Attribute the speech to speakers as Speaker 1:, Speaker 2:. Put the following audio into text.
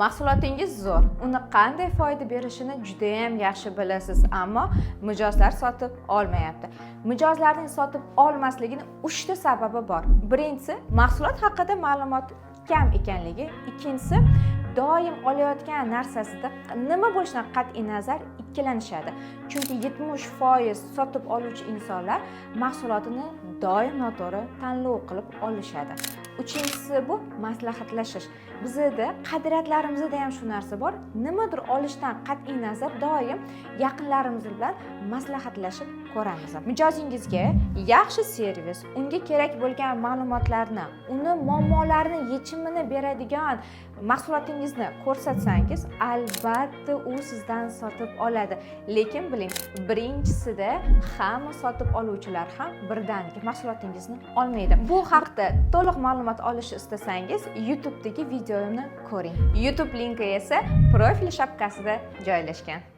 Speaker 1: Mahsulotingiz zo'r, uni qanday foyda berishini juda ham yaxshi bilasiz, ammo mijozlar sotib olmayapti. Mijozlarning sotib olmasligining 3 ta sababi bor. Birinchisi, mahsulot haqida ma'lumot kam ekanligi, ikkinchisi, doim olayotgan narsasida nima bo'lishidan qat'iy nazar ikkilanishadi. Chunki 70% sotib oluvchi insonlar mahsulotini doim noto'g'ri tanlov qilib olishadi. Uchinchisi bu maslahatlashish. Bizda qadriyatlarimizda ham shu narsa bor. Nimadir olishdan qat'iy nazar doim yaqinlarimiz bilan maslahatlashib ko'ramiz. Mijozingizga yaxshi servis, unga kerak bo'lgan ma'lumotlarni, uni muammolarini yechimini beradigan mahsulotingizni ko'rsatsangiz, albatta u sizdan sotib oladi. Lekin biling, birinchisida hamma sotib oluvchilar ham birdaniga mahsulotingizni olmaydi. Bu haqda to'liq ma'lumot olishni istasangiz, YouTube'dagi videomni ko'ring. YouTube linki esa profil shapkasida joylashgan.